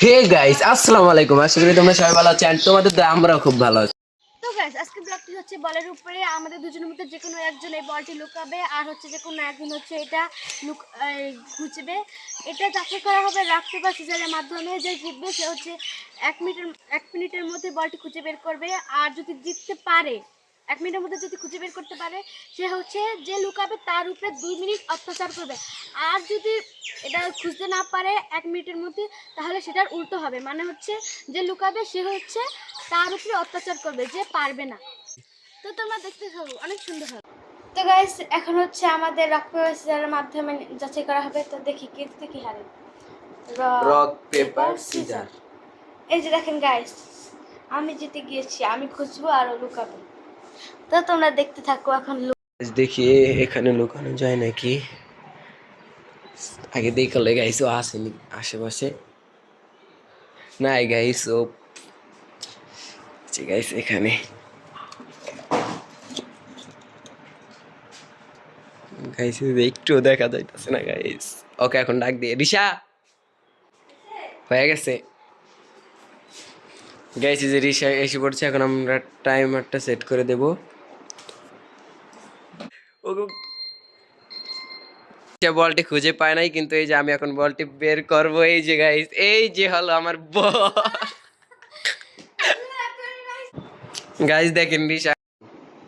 Hey guys, আসসালামু আলাইকুম। আশা করি তোমরা সবাই ভালো আছো, and তোমাদের দোয়ায় আমরাও খুব ভালো আছি। তো গাইস আজকে ব্লগটি হচ্ছে বলের উপরে আমাদের দুজনের মধ্যে যে কোনো একজন এই বলটি লুকাবে আর হচ্ছে যে কোনো একজন হচ্ছে এটা খুঁজবে। এটা যাচাই করা হবে রাফ পেপার সিজারের মাধ্যমে। যে জিতবে সে হচ্ছে 1 মিনিটের মধ্যে বলটি খুঁজে বের করবে। আর যদি জিততে পারে, 1 মিনিটের মধ্যে যদি খুঁজে বের করতে পারে, সে হচ্ছে যে লুকাবে তার উপরে 2 মিনিট অত্যাচার করবে। আর যদি এটা খুঁজতে না পারে 1 মিনিটের মধ্যে, তাহলে সেটার উল্টো হবে, মানে হচ্ছে যে লুকাবে সে হচ্ছে তার উপরে অত্যাচার করবে যে পারবে না। তো তোমরা দেখতে থাকো, অনেক সুন্দর হবে। তো গাইস এখন হচ্ছে আমাদের রক পেপার সিজারের মাধ্যমে যাচাই করা হবে। তো দেখি কে জিতে কি হারে। Rock paper scissor. এই যে দেখেন গাইস, আমি জিতে গিয়েছি, আমি খুঁজবো আর ও লুকাবে। তো তোমরা দেখতে থাকো। এখন দেখি এখানে লুকানো যায় নাকি। আগে দেখলে গাইস ও আসেনি আশেপাশে। নাই গাইস, ও গাইস এখানে গাইস একটু দেখা যাইতেছে না গাইস। ওকে এখন ডাক দিয়ে রিশা হয়ে গেছে গাইস। যে রিশা এসে পড়ছে, এখন আমরা টাইমারটা সেট করে দেব। বলটি খুঁজে পায় নাই, কিন্তু এই যে আমি এখন বলটি বের করব। এই যে গাইস, এই যে হলো আমার বল। গাইস দেখেন রিশা।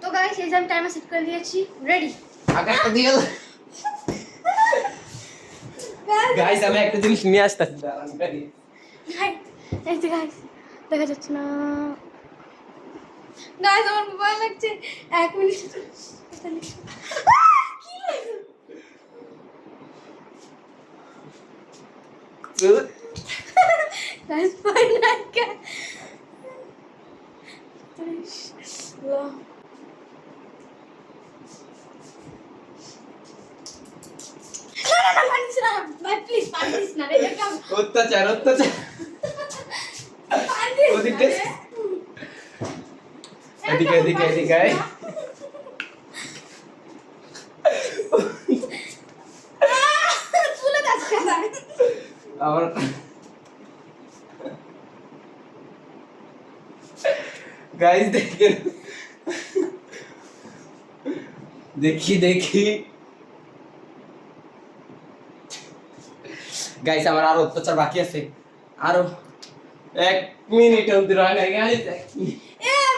তো গাইস এই যে আমি টাইমার সেট করে দিয়েছি, রেডি। আকাশটা দিয়ে গাইস আমি একটা জিনিস নিয়ে আসতেছি, দাঁড়ান গাইস। এই যে গাইস দেখা যাচ্ছে না গাইস, আমার ভয় লাগছে। 1 মিনিট গাইস ভয় লাগে। অত্যাচার অত্যাচার। ওদিকে এদিকে এদিকে এদিকে আমার গাইস দেখেন, দেখি দেখি গাইস আমার আরো অত্যাচার বাকি আছে। আরো 1 মিনিট অন্তর হয় না গাইস।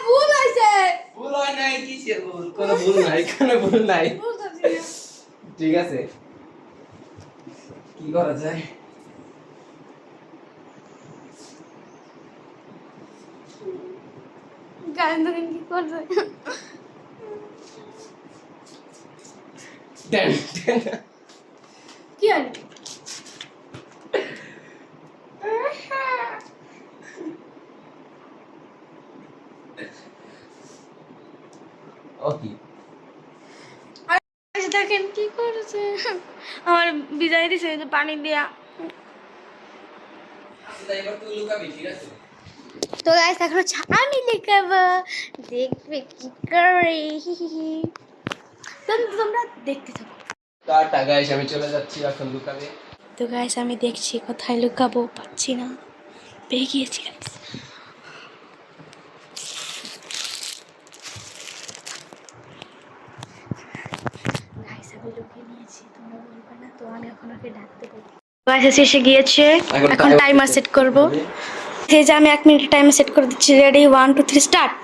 ভুল হয়েছে। ভুল হয় নাই, কিসের ভুল? কোনো ভুল নাই, কোনো ভুল নাই। ঠিক আছে, কি করা যায়? গান ধরেন কি করবে? কি হল? ওকে দেখেন কি করেছে, আমার বিজয় দিছে পানি দিয়া। এবার তুই লুকাবি, ঠিক আছে? তো গাইস এখন হচ্ছে আমি লিখাবো, দেখবে কি করে। তোমরা দেখতে থাকো। টাটা গাইস, আমি চলে যাচ্ছি এখন লুকাবে। তো গাইস আমি দেখছি কোথায় লুকাবো, পাচ্ছি না, পেয়ে গিয়েছি গাইস। গাইস আমি লুকিয়ে নিয়েছি, তোমরা বলবে না তো, আমি এখন ওকে ডাকতে বলবো। গাইস এসে গিয়েছে, এখন টাইমার সেট করব। এই যে আমি 1 মিনিট টাইমার সেট করে দিচ্ছি, রেডি 1 2 3 স্টার্ট।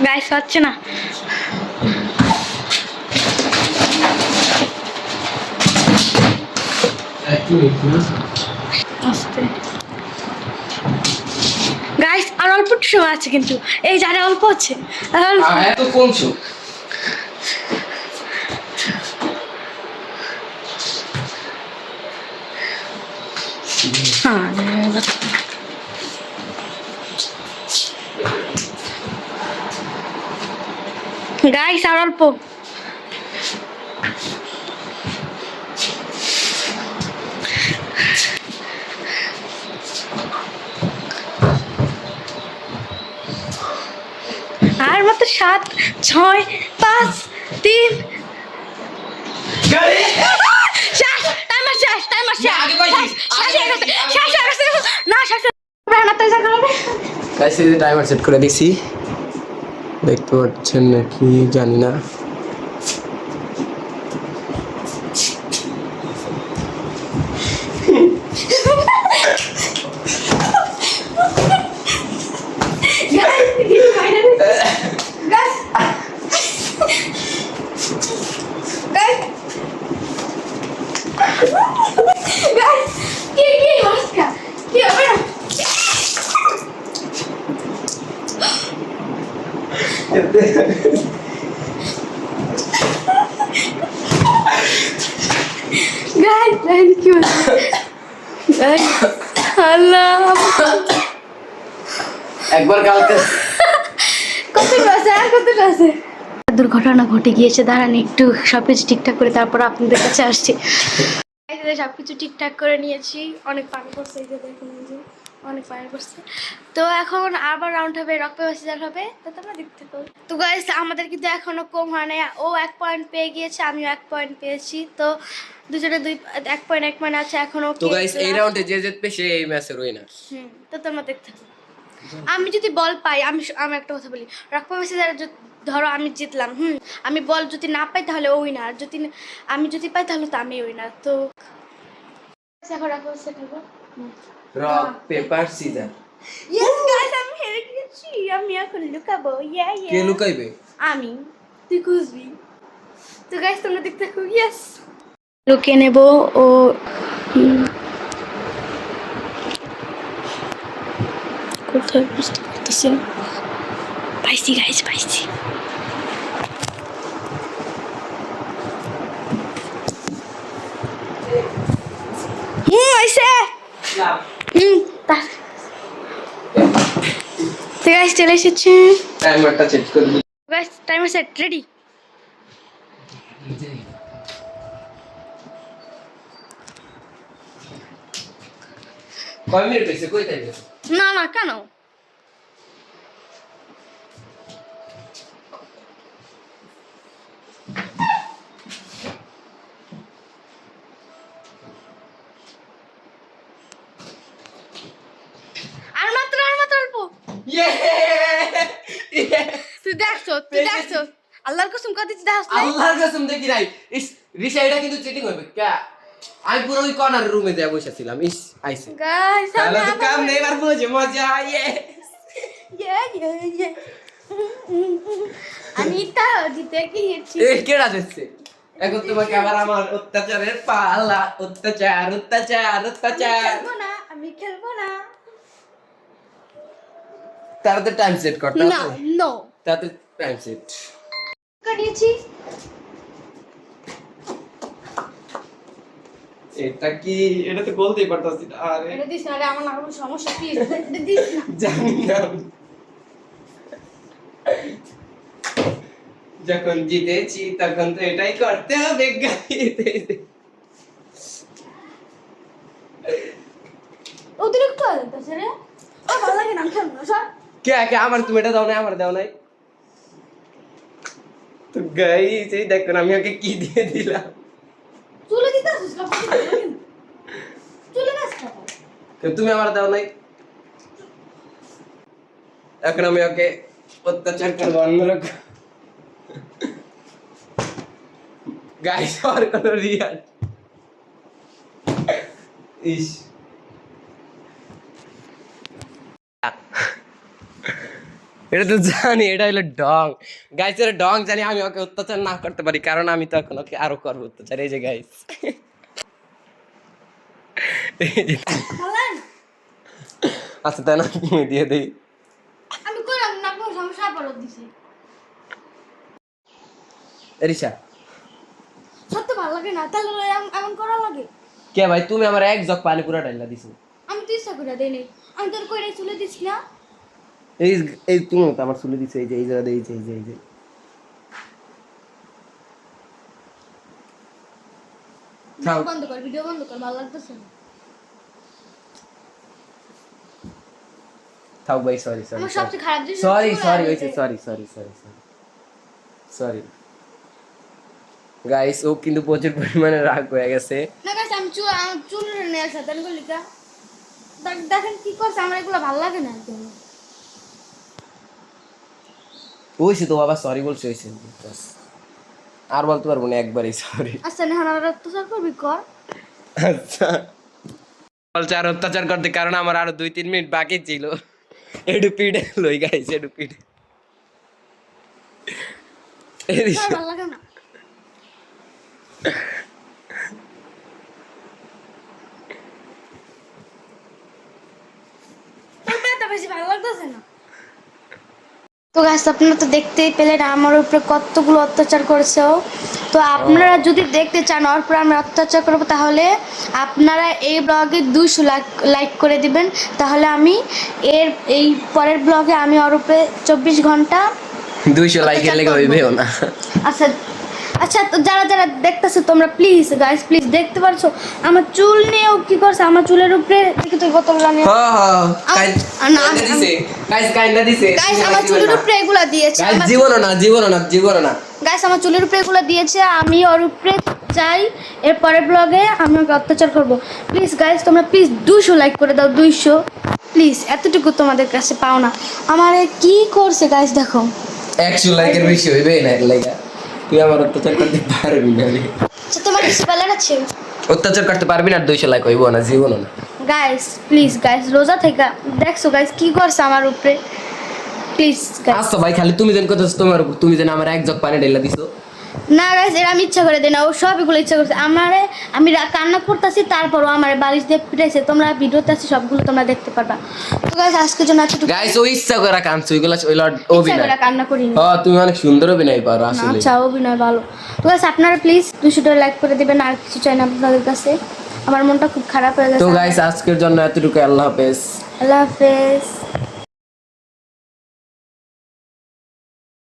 গাইস হচ্ছে না। আস্তে গাইস আর অল্প একটু সময় আছে, কিন্তু এই জানে অল্প আছে। এত কোনছো গাইস আর অল্প। আর মাত্র 7 6 5 3 শেষ টাইমার শেষ টাইমার শেষ আগে কইছিস, শেষ হয়ে গেছে শেষ হয়ে গেছে না শেষ না তাই যা করবে গাইস এই টাইমার সেট করে দিছি দেখতে পাচ্ছেন নাকি জানি না একবার কালকে দুর্ঘটনা ঘটে গিয়েছে দাঁড়ান একটু সবকিছু ঠিকঠাক করে তারপর আপনাদের কাছে আসছি সবকিছু ঠিকঠাক করে নিয়েছি অনেক পানি পড়ছে এই যে দেখুন এই যে অনেক পানি পড়ছে তো এখন আবার রাউন্ড হবে রক পেপার সিজার হবে তো তোমরা দেখতে থাকো তো গাইস আমাদের কিন্তু এখনো কম হয় নাই ও 1 পয়েন্ট পেয়ে গিয়েছে আমিও 1 পয়েন্ট পেয়েছি তো দুজনে 1 পয়েন্ট আছে এখনো তো গাইস এই রাউন্ডে যে জিতবে সে এই ম্যাচের উইনার তো তোমরা দেখতে থাকো আমি যদি বল পাই আমি একটা কথা বলি রক পেপার সিজার ধরো আমি জিতলাম আমি বল যদি না পাই তাহলে ও উইনার যদি আমি যদি পাই তাহলে তো আমি উইনার তো এখন রক পেপার সিজার খেলবো rock paper scissor yes guys আমি হেরে গেছি আমি এখন লুকাবো কে লুকাইবে আমি তুই খুঁজবি তো গাইস তোমরা দেখতে থাকো ইয়েস লুকিয়ে নেব ও কোথায় বুঝতে পারতেছি পাইছি গাইস পাইছি আইসে তো গাইস চলে এসেছে টাইমারটা চেক করে দিই গাইস টাইমার সেট রেডি কয় মিনিট হইছে কই তাইবে না না কেন আর মাত্র অল্প তুই দেখছো আল্লাহর কসম কথা দিচ্ছি দেখছ না আল্লাহর কসম দেখি নাই ইস রিশা এটা কিন্তু চিটিং হবে কে আমি পুরো ওই কর্নার রুমে যা বসেছিলাম ইস আইছে গাইস তাহলে তো কাম নেই আর বুঝে মজা ইয়ে আমি তা জিতে গিয়েছি এ কেডা দিচ্ছে এখন তোমাকে আবার আমার অত্যাচারের পালা অত্যাচার আমি খেলবো না তারতে টাইম সেট করতে না নো তাতে টাইম সেট কাটিয়েছি এটা কি এটা তো বলতেই পারতাছি না আরে এটা দিস না রে আমার না কোনো সমস্যা কি দিস না জানি না যখন জিতেছি তখন তো এটাই করতে হবে অতিরিক্ত হয়ে যাচ্ছে রে ভালো লাগে না খেলবো না স্যার কে আমার তুমি এটা দাও না আমার দাও নাই তো গাইস এই দেখো আমি ওকে কি দিয়ে দিলাম চলে দিতে আসিস না চলে না তুমি আমার দাও নাই এখন আমি ওকে অত্যাচার করবো অন্যরকম গাইস আর কোনো রিয়াল ইস এটা তো জানি এটা হলো ডং গাইস এর ডং জানি আমি ওকে অত্যাচার না করতে পারি কারণ আমি তো এখন ওকে আরো করবো অত্যাচার এই যে গাইস আচ্ছা তাই না দিয়ে দিই আমি কইলাম না কোনো সমস্যা পড়ো দিছি রিশা সত্যি ভালো লাগে না তাহলে এমন করা লাগে কে ভাই তুমি আমার এক জগ পানি পুরা ঢাইলা দিছো আমি তো ইচ্ছা করে দেই নাই আমি তোর কইরে চলে দিছি না এই তুমি তো আমার চুলে দিছো এই যে এই জায়গা এই যে ভিডিও বন্ধ কর ভালো লাগতেছে না থাক ভাই সরি আমার সবচেয়ে খারাপ জিনিস সরি হইছে সরি গাইস ও কিন্তু প্রচুর পরিমাণে রাগ হয়ে গেছে। না গাইস আমি চুল নিয়ে আসা তাই লিখা দেখেন কি করছে, আমার এগুলো ভালো লাগে না একদম। ওইসে তো বাবা সরি বলছে হয়েছে, আর বলতে পারবো না, একবারই সরি। আচ্ছা না আর অত্যাচার করবি কর। আচ্ছা বলছে আর অত্যাচার করতে, কারণ আমার আরো 2-3 মিনিট বাকি ছিল। একটু পিড়ে লই গাইস, একটু পিড়ে। আর ভালো লাগে না। বেশি ভালো লাগতেছে না। তো গাইস আপনারা তো দেখতেই পেলেন আমার উপরে কতগুলো অত্যাচার করেছে ও। তো আপনারা যদি দেখতে চান ওর উপরে আমি অত্যাচার করবো, তাহলে আপনারা এই ব্লগে 200 লাইক করে দিবেন। তাহলে আমি এই পরের ব্লগে আমি ওর উপরে 24 ঘন্টা 200 লাইকের লেগে হইবেও না। আচ্ছা আচ্ছা, তো যারা যারা দেখতেছো তোমরা প্লিজ গাইস প্লিজ, দেখতে পারছো আমার চুল নিয়েও কি করছে, আমার চুলের উপরে দেখি তো কতগুলো নিয়ে গাইস আমার চুলের উপরে এগুলা দিয়েছে। জীবন না গাইস আমার চুলের উপরে এগুলো দিয়েছে, আমি ওর উপরে চাই এর পরের ব্লগে আমি ওকে অত্যাচার করবো। প্লিজ গাইস তোমরা প্লিজ 200 লাইক করে দাও, 200 প্লিজ, এতটুকু তোমাদের কাছে পাও না। আমারে কি করছে গাইস দেখো, 100 লাইকের বেশি হইবে না এর লাগা। তুই আমার অত্যাচার করতে পারবি না রে। আচ্ছা তোমার কিছু বলার আছে? অত্যাচার করতে পারবি না, 200 লাইক হইব না, জীবন না। গাইস প্লিজ গাইস রোজা থেকে দেখছো গাইস কি করছে আমার উপরে, প্লিজ গাইস। আচ্ছা ভাই খালি তুমি যেন কথা তোমার উপর, তুমি যেন আমার এক জগ পানি ঢেলা দিছো। না গাইস এরা আমি ইচ্ছা করে দেয় না, ও সবগুলো ইচ্ছা করছে। আমি কান্না করতেছি তারপরও আমার বালিশ দিয়ে পিটাইছে। তোমরা ভিডিওতে আছে সবগুলো তোমরা দেখতে পারবা। তো গাইস আজকের জন্য এতটুকু। গাইস ও ইচ্ছা করে কাঁদছে, ওইগুলা ইচ্ছা অভিনয় করে কান্না করি না। হ্যাঁ তুমি অনেক সুন্দর অভিনয় পারো আসলে। আচ্ছা অভিনয় ভালো। তো গাইস আপনারা প্লিজ 200 লাইক করে দিবেন, আর কিছু চাই না আপনাদের কাছে। আমার মনটা খুব খারাপ হয়ে গেছে। তো গাইস আজকের জন্য এতটুকু, আল্লাহ হাফেজ। আল্লাহ হাফেজ।